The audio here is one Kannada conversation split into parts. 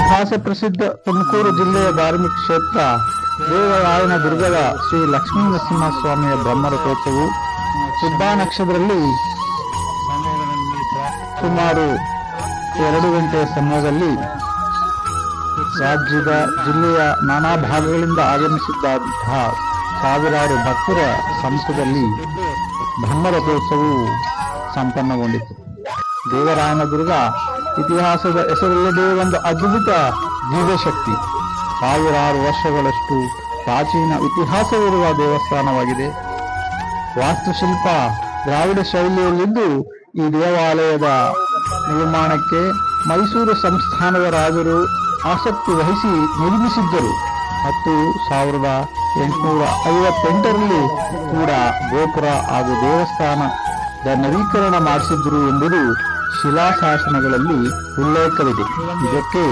ಇತಿಹಾಸ ಪ್ರಸಿದ್ಧ ತುಮಕೂರು ಜಿಲ್ಲೆಯ ಧಾರ್ಮಿಕ ಕ್ಷೇತ್ರ ದೇವರಾಯನ ದುರ್ಗದ ಶ್ರೀ ಲಕ್ಷ್ಮೀ ನರಸಿಂಹಸ್ವಾಮಿಯ ಬ್ರಹ್ಮರಥೋತ್ಸವವು ಶುದ್ಧ ನಕ್ಷತ್ರದಲ್ಲಿ ಸುಮಾರು 2 ಗಂಟೆ ಸಮಯದಲ್ಲಿ ರಾಜ್ಯದ ಜಿಲ್ಲೆಯ ನಾನಾ ಭಾಗಗಳಿಂದ ಆಗಮಿಸಿದ್ದಂತಹ ಸಾವಿರಾರು ಭಕ್ತರ ಸಮ್ಮುಖದಲ್ಲಿ ಬ್ರಹ್ಮರಥೋತ್ಸವವು ಸಂಪನ್ನಗೊಂಡಿತು. ದೇವರಾಯನ ದುರ್ಗ ಇತಿಹಾಸದ ಹೆಸರಿಲ್ಲದೆ ಒಂದು ಅದ್ಭುತ ದಿವ್ಯಶಕ್ತಿ. ಸಾವಿರಾರು ವರ್ಷಗಳಷ್ಟು ಪ್ರಾಚೀನ ಇತಿಹಾಸವಿರುವ ದೇವಸ್ಥಾನವಾಗಿದೆ. ವಾಸ್ತುಶಿಲ್ಪ ದ್ರಾವಿಡ ಶೈಲಿಯಲ್ಲಿದ್ದು ಈ ದೇವಾಲಯದ ನಿರ್ಮಾಣಕ್ಕೆ ಮೈಸೂರು ಸಂಸ್ಥಾನದ ರಾಜರು ಆಸಕ್ತಿ ವಹಿಸಿ ನಿರ್ಮಿಸಿದ್ದರು ಮತ್ತು 1858ರಲ್ಲಿ ಕೂಡ ಗೋಪುರ ಹಾಗೂ ದೇವಸ್ಥಾನದ ನವೀಕರಣ ಮಾಡಿಸಿದ್ರು ಎಂಬುದು ಶಿಲಾಶಾಸನಗಳಲ್ಲಿ ಉಲ್ಲೇಖವಿದೆ. ಇದಕ್ಕೆ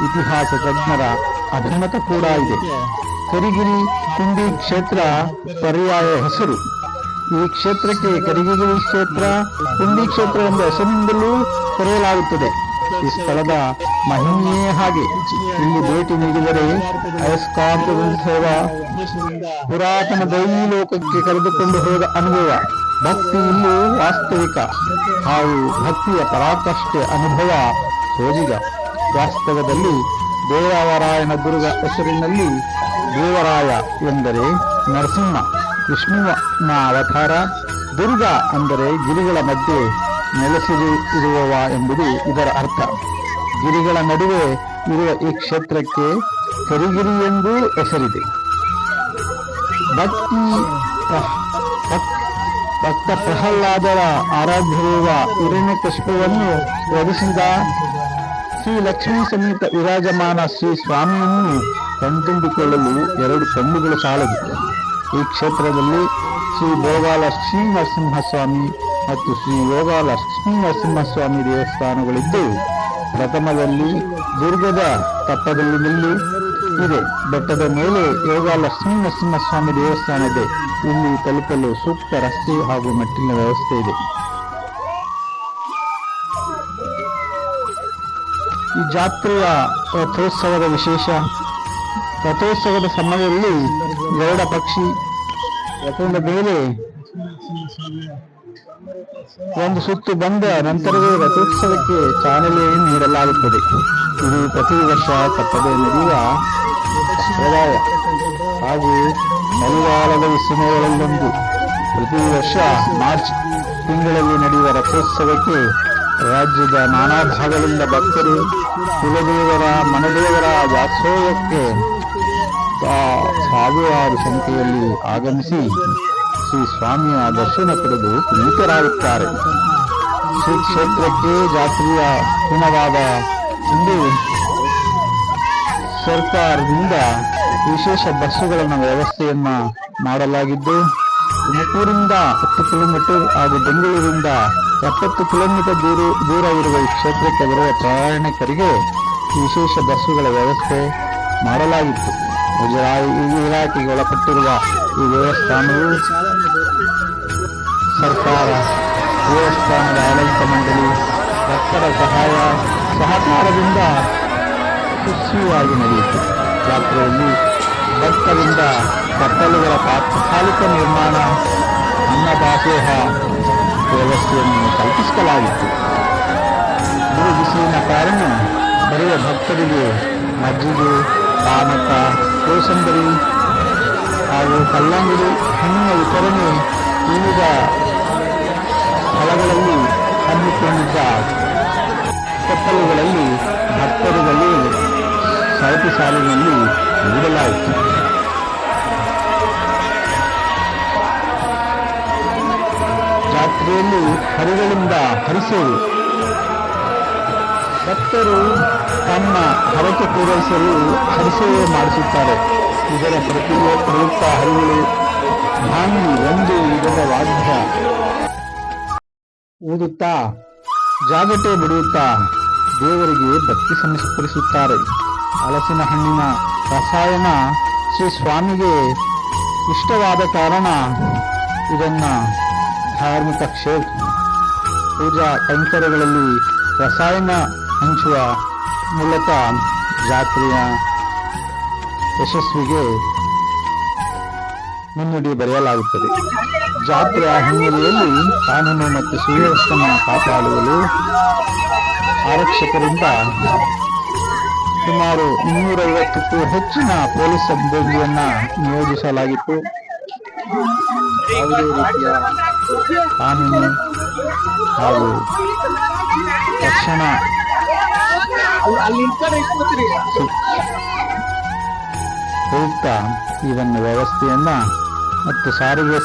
ಇತಿಹಾಸ ತಜ್ಞರ ಅಭಿಮತ ಕೂಡ ಇದೆ. ಕರಿಗಿರಿ ಕುಂಡಿ ಕ್ಷೇತ್ರ ಪರ್ಯಾಯ ಹೆಸರು. ಈ ಕ್ಷೇತ್ರಕ್ಕೆ ಕರಿಗಿರಿ ಕ್ಷೇತ್ರ, ಕುಂಡಿ ಕ್ಷೇತ್ರ ಎಂಬ ಹೆಸರಿನಿಂದಲೂ ಕರೆಯಲಾಗುತ್ತದೆ. ಈ ಸ್ಥಳದ ಮಹಿಮೆಯೇ ಹಾಗೆ. ಇಲ್ಲಿ ಭೇಟಿ ನೀಡಿದರೆ ಅಯಸ್ಕಾಂತದ ಸೇವಾ, ಪುರಾತನ ದೈವಿ ಲೋಕಕ್ಕೆ ಕರೆದುಕೊಂಡು ಹೋದ ಅನುಭವ, ಭಕ್ತಿ ಇಲ್ಲಿ ವಾಸ್ತವಿಕ ಹಾಗೂ ಭಕ್ತಿಯ ಪರಾಕಾಷ್ಠೆ ಅನುಭವ ಸೋಜಿಗ. ವಾಸ್ತವದಲ್ಲಿ ದೇವರಾಯನ ದುರ್ಗ ಹೆಸರಿನಲ್ಲಿ ದೇವರಾಯ ಎಂದರೆ ನರಸಿಂಹ, ವಿಷ್ಣುವಿನ ಅವತಾರ. ದುರ್ಗ ಅಂದರೆ ಗಿರಿಗಳ ಮಧ್ಯೆ ನೆಲೆಸಿರುವವ ಎಂಬುದು ಇದರ ಅರ್ಥ. ಗಿರಿಗಳ ನಡುವೆ ಇರುವ ಈ ಕ್ಷೇತ್ರಕ್ಕೆ ಕರಿಗಿರಿ ಎಂದೂ ಹೆಸರಿದೆ. ಭಕ್ತ ಪ್ರಹ್ಲಾದರ ಆರಾಧ್ಯವಿರುವ ಹಿರಣ್ಯಕಶಿಪುವನ್ನು ವಧಿಸಿದ ಶ್ರೀ ಲಕ್ಷ್ಮೀ ಸಮೇತ ವಿರಾಜಮಾನ ಶ್ರೀ ಸ್ವಾಮಿಯನ್ನು ಕಣ್ತುಂಬಿಕೊಳ್ಳಲು 2 ಕಣ್ಣುಗಳು ಸಾಲದು. ಈ ಕ್ಷೇತ್ರದಲ್ಲಿ ಶ್ರೀ ಭೋಗಾಲಕ್ಷ್ಮೀ ನರಸಿಂಹಸ್ವಾಮಿ ಮತ್ತು ಶ್ರೀ ಯೋಗಾಲಕ್ಷ್ಮೀ ನರಸಿಂಹಸ್ವಾಮಿ ದೇವಸ್ಥಾನಗಳಿದ್ದು, ಪ್ರಥಮದಲ್ಲಿ ದುರ್ಗದ ತಪ್ಪದಲ್ಲಿ ಇದೆ. ಬೆಟ್ಟದ ಮೇಲೆ ಯೋಗಾಲಕ್ಷ್ಮೀ ನರಸಿಂಹಸ್ವಾಮಿ ದೇವಸ್ಥಾನ ಇದೆ. ಇಲ್ಲಿ ತಲುಪಲು ಸೂಕ್ತ ರಸ್ತೆ ಹಾಗೂ ಮೆಟ್ಟಿಲಿನ ವ್ಯವಸ್ಥೆ ಇದೆ. ಈ ಜಾತ್ರೆಯ ರಥೋತ್ಸವದ ವಿಶೇಷ, ರಥೋತ್ಸವದ ಸಮಯದಲ್ಲಿ ಗರುಡ ಪಕ್ಷಿ ರಥದ ಮೇಲೆ ಒಂದು ಸುತ್ತು ಬಂದ ನಂತರವೇ ರಥೋತ್ಸವಕ್ಕೆ ಚಾಲನೆ ನೀಡಲಾಗುತ್ತದೆ. ಇದು ಪ್ರತಿ ವರ್ಷ ತಪ್ಪದೆ ನಡೆಯುವ ಸಂಪ್ರದಾಯ ಹಾಗೂ ಮಳೆಗಾಲದ ಸಮಯಗಳಲ್ಲೊಂದು. ಪ್ರತಿ ವರ್ಷ ಮಾರ್ಚ್ ತಿಂಗಳಲ್ಲಿ ನಡೆಯುವ ರಥೋತ್ಸವಕ್ಕೆ ರಾಜ್ಯದ ನಾನಾ ಭಾಗಗಳಿಂದ ಭಕ್ತರು ಕುಲದೇವರ ಮನೆದೇವರ ಜಾತ್ಸೋತ್ಸವಕ್ಕೆ ಸಾವಿರಾರು ಸಂಖ್ಯೆಯಲ್ಲಿ ಆಗಮಿಸಿ ಶ್ರೀ ಸ್ವಾಮಿಯ ದರ್ಶನ ಪಡೆದು ಪುನೀತರಾಗುತ್ತಾರೆ. ಶ್ರೀ ಕ್ಷೇತ್ರಕ್ಕೆ ಜಾತ್ರೆಯ ದಿನವಾದ ಇಂದು ಸರ್ಕಾರದಿಂದ ವಿಶೇಷ ಬಸ್ಸುಗಳನ್ನು ವ್ಯವಸ್ಥೆಯನ್ನ ಮಾಡಲಾಗಿದ್ದು, ತುಮಕೂರಿಂದ 10 ಕಿಲೋಮೀಟರ್ ಹಾಗೂ ಬೆಂಗಳೂರಿಂದ 70 ಕಿಲೋಮೀಟರ್ ದೂರವಿರುವ ಈ ಕ್ಷೇತ್ರಕ್ಕೆ ಬರುವ ಪ್ರಯಾಣಿಕರಿಗೆ ವಿಶೇಷ ಬಸ್ಸುಗಳ ವ್ಯವಸ್ಥೆ ಮಾಡಲಾಗಿತ್ತು. ಇಲಾಖೆಗೆ ಒಳಪಟ್ಟಿರುವ ಈ ದೇವಸ್ಥಾನವು ಸರ್ಕಾರ, ದೇವಸ್ಥಾನದ ಆಡಳಿತ ಮಂಡಳಿ, ಭಕ್ತರ ಸಹಕಾರದಿಂದ ಯಶಸ್ವಿಯಾಗಿ ನಡೆಯಿತು. ಜಾತ್ರೆಯಲ್ಲಿ ಭಕ್ತರಿಂದ ಕಟ್ಟಲುಗಳ ತಾತ್ಕಾಲಿಕ ನಿರ್ಮಾಣ, ಅನ್ನದಾಸೋಹ ವ್ಯವಸ್ಥೆಯನ್ನು ಕಲ್ಪಿಸಲಾಗಿತ್ತು. ಬಿಸಿಲಿನ ಕಾರಣ ಬರುವ ಭಕ್ತರಿಗೆ ಮಜ್ಜಿಗೆ, ಪಾನಕ, ಕೋಸಂಬರಿ ಹಾಗೂ ಕಲ್ಲಂಗಡಿ ಹಣ್ಣಿನ ವಿತರಣೆ ವಿವಿಧ ಸ್ಥಳಗಳಲ್ಲಿ ಹಮ್ಮಿಕೊಂಡಿದ್ದ ಕತ್ತಲುಗಳಲ್ಲಿ ಭಕ್ತರುಗಳು ಸರತಿ ಸಾಲಿನಲ್ಲಿ ನೀಡಲಾಯಿತು. ಜಾತ್ರೆಯಲ್ಲಿ ಹರಿಗಳಿಂದ ಹರಿಸೇವೆ. ಭಕ್ತರು ತಮ್ಮ ಹರಕೆ ಪೂರೈಸಲು ಹರಿಸೇವೆ ಮಾಡಿಸುತ್ತಾರೆ. ಇದರ ಪ್ರಯುಕ್ತ ಹರಿಗಳು, ಭಾಂಗಿ, ಒಂದು ವಿಧದ ವಾದ್ಯ ಊದುತ್ತಾ ಜಾಗಟೆ ಬಿಡುತ್ತಾ ದೇವರಿಗೆ ಭಕ್ತಿ ಸಮರ್ಪಿಸುತ್ತಾರೆ. ಹಲಸಿನ ಹಣ್ಣಿನ ರಸಾಯನ ಶ್ರೀ ಸ್ವಾಮಿಗೆ ಇಷ್ಟವಾದ ಕಾರಣ ಇದನ್ನ ಧಾರ್ಮಿಕ ಕ್ಷೇತ್ರ ಪೂಜಾ ಕೈಂಕರ್ಯಗಳಲ್ಲಿ ರಸಾಯನ ಹಂಚುವ ಮೂಲಕ ಜಾತ್ರೆಯ ಯಶಸ್ವಿಗೆ ಮುನ್ನುಡಿ ಬರೆಯಲಾಗುತ್ತದೆ. ಜಾತ್ರೆಯ ಹಿನ್ನೆಲೆಯಲ್ಲಿ ಕಾನೂನು ಮತ್ತು ಸುವ್ಯವಸ್ಥೆಯನ್ನು ಕಾಪಾಡಲು ಆರಕ್ಷಕರಿಂದ ಸುಮಾರು 250ಕ್ಕೂ ಹೆಚ್ಚಿನ ಪೊಲೀಸ್ ಸಿಬ್ಬಂದಿಯನ್ನ ನಿಯೋಜಿಸಲಾಗಿತ್ತು. ಯಾವುದೇ ರೀತಿಯ ಕಾನೂನು ಹಾಗೂ ರಕ್ಷಣಾ ಪ್ರಯುಕ್ತ ಈ ಒಂದು ವ್ಯವಸ್ಥೆಯನ್ನ ಮತ್ತು ಸಾರಿಗೆ